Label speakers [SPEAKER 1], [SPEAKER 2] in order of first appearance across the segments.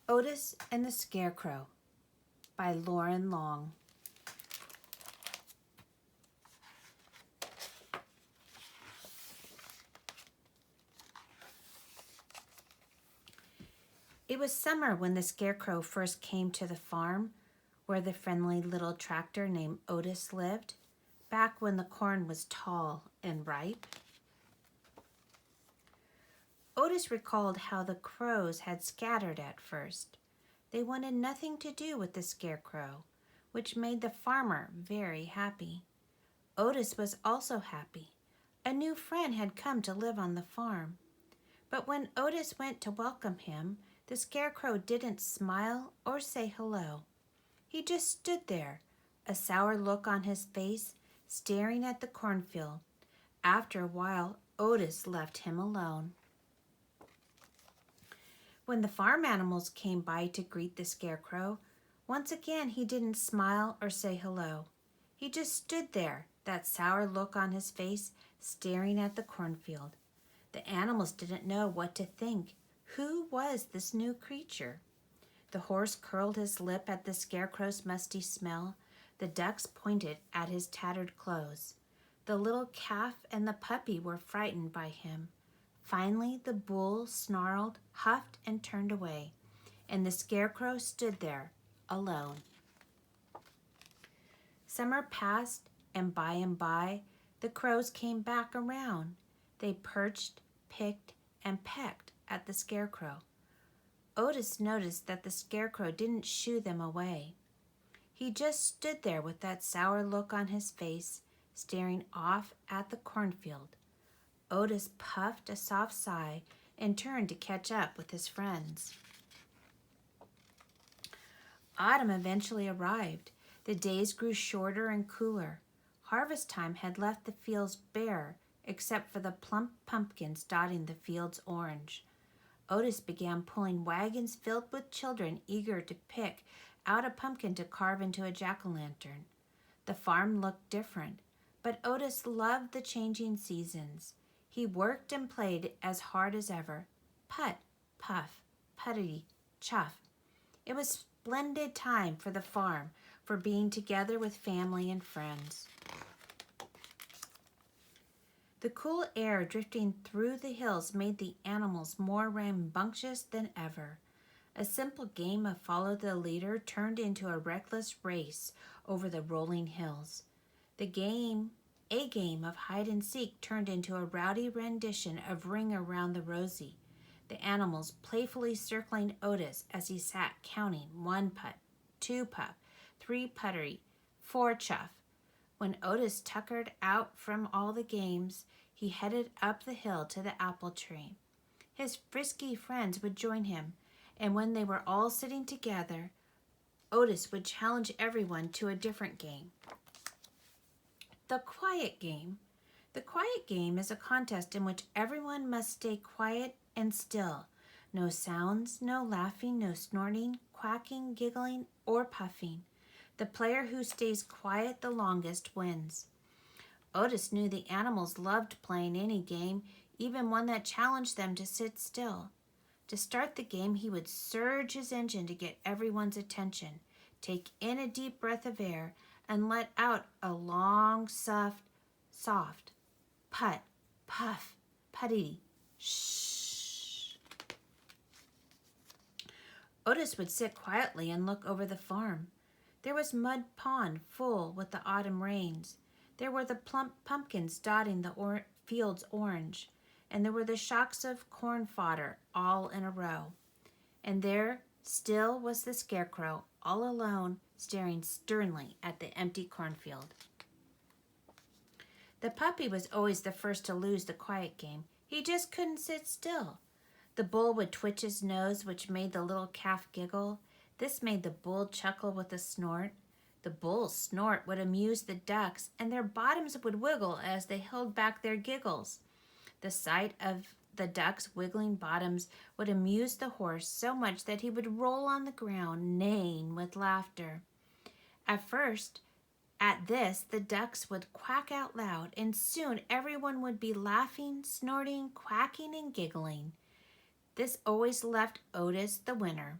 [SPEAKER 1] Otis and the Scarecrow by Loren Long. It was summer when the Scarecrow first came to the farm where the friendly little tractor named Otis lived, back when the corn was tall and ripe. Otis recalled how the crows had scattered at first. They wanted nothing to do with the Scarecrow, which made the farmer very happy. Otis was also happy. A new friend had come to live on the farm. But when Otis went to welcome him, the Scarecrow didn't smile or say hello. He just stood there, a sour look on his face, staring at the cornfield. After a while, Otis left him alone. When the farm animals came by to greet the Scarecrow, once again he didn't smile or say hello. He just stood there, that sour look on his face, staring at the cornfield. The animals didn't know what to think. Who was this new creature? The horse curled his lip at the Scarecrow's musty smell. The ducks pointed at his tattered clothes. The little calf and the puppy were frightened by him. Finally, the bull snarled, huffed, and turned away, and the Scarecrow stood there, alone. Summer passed, and by, the crows came back around. They perched, picked, and pecked at the Scarecrow. Otis noticed that the Scarecrow didn't shoo them away. He just stood there with that sour look on his face, staring off at the cornfield. Otis puffed a soft sigh and turned to catch up with his friends. Autumn eventually arrived. The days grew shorter and cooler. Harvest time had left the fields bare, except for the plump pumpkins dotting the fields orange. Otis began pulling wagons filled with children eager to pick out a pumpkin to carve into a jack-o'-lantern. The farm looked different, but Otis loved the changing seasons. He worked and played as hard as ever. Putt, puff, puttity, chuff. It was a splendid time for the farm, for being together with family and friends. The cool air drifting through the hills made the animals more rambunctious than ever. A simple game of follow the leader turned into a reckless race over the rolling hills. A game of hide and seek turned into a rowdy rendition of Ring Around the Rosie, the animals playfully circling Otis as he sat counting 1 putt, 2 puff, 3 puttery, 4 chuff. When Otis tuckered out from all the games, he headed up the hill to the apple tree. His frisky friends would join him, and when they were all sitting together, Otis would challenge everyone to a different game. The quiet game. The quiet game is a contest in which everyone must stay quiet and still. No sounds, no laughing, no snorting, quacking, giggling, or puffing. The player who stays quiet the longest wins. Otis knew the animals loved playing any game, even one that challenged them to sit still. To start the game, he would surge his engine to get everyone's attention, take in a deep breath of air, and let out a long, soft putt, puff, putty, shh. Otis would sit quietly and look over the farm. There was Mud Pond full with the autumn rains. There were the plump pumpkins dotting the fields orange, and there were the shocks of corn fodder all in a row. And there still was the Scarecrow, all alone, staring sternly at the empty cornfield. The puppy was always the first to lose the quiet game. He just couldn't sit still. The bull would twitch his nose, which made the little calf giggle. This made the bull chuckle with a snort. The bull's snort would amuse the ducks, and their bottoms would wiggle as they held back their giggles. The sight of the ducks' wiggling bottoms would amuse the horse so much that he would roll on the ground, neighing with laughter. At this, the ducks would quack out loud, and soon everyone would be laughing, snorting, quacking, and giggling. This always left Otis the winner.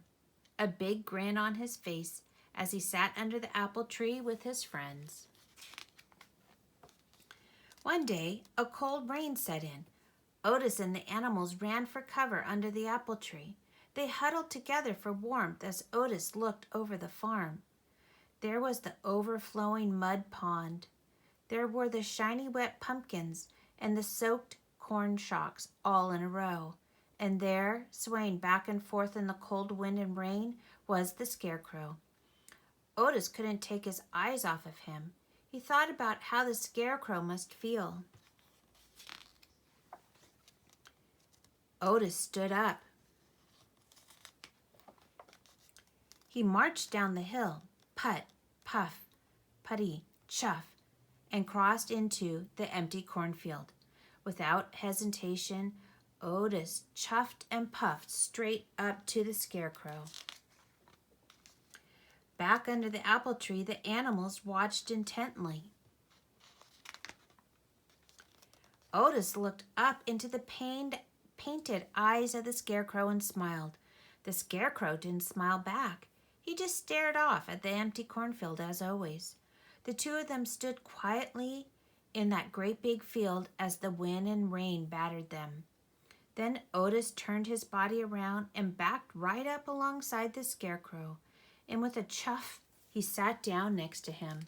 [SPEAKER 1] a big grin on his face as he sat under the apple tree with his friends. One day, a cold rain set in. Otis and the animals ran for cover under the apple tree. They huddled together for warmth as Otis looked over the farm. There was the overflowing mud pond. There were the shiny wet pumpkins and the soaked corn shocks all in a row. And there, swaying back and forth in the cold wind and rain, was the Scarecrow. Otis couldn't take his eyes off of him. He thought about how the Scarecrow must feel. Otis stood up. He marched down the hill, put, puff, putty, chuff, and crossed into the empty cornfield. Without hesitation, Otis chuffed and puffed straight up to the Scarecrow. Back under the apple tree, the animals watched intently. Otis looked up into the painted eyes of the Scarecrow and smiled. The Scarecrow didn't smile back. He just stared off at the empty cornfield as always. The two of them stood quietly in that great big field as the wind and rain battered them. Then Otis turned his body around and backed right up alongside the Scarecrow, and with a chuff, he sat down next to him.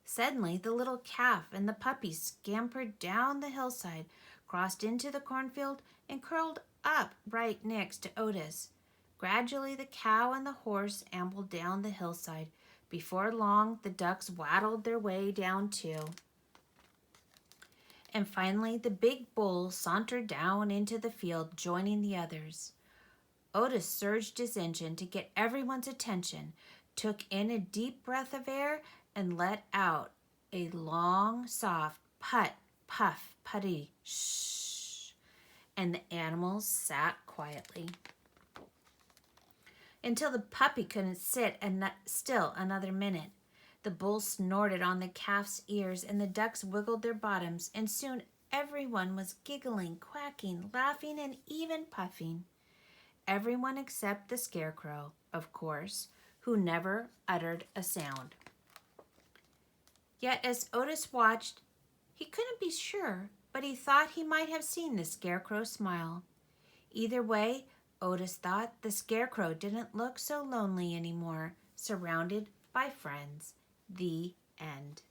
[SPEAKER 1] Suddenly, the little calf and the puppy scampered down the hillside, crossed into the cornfield, and curled up right next to Otis. Gradually, the cow and the horse ambled down the hillside. Before long, the ducks waddled their way down too. And finally, the big bull sauntered down into the field, joining the others. Otis surged his engine to get everyone's attention, took in a deep breath of air, and let out a long, soft put, puff, putty, shh. And the animals sat quietly until the puppy couldn't sit still another minute. The bull snorted on the calf's ears, and the ducks wiggled their bottoms, and soon everyone was giggling, quacking, laughing, and even puffing. Everyone except the Scarecrow, of course, who never uttered a sound. Yet as Otis watched, he couldn't be sure, but he thought he might have seen the Scarecrow smile. Either way, Otis thought the Scarecrow didn't look so lonely anymore, surrounded by friends. The end.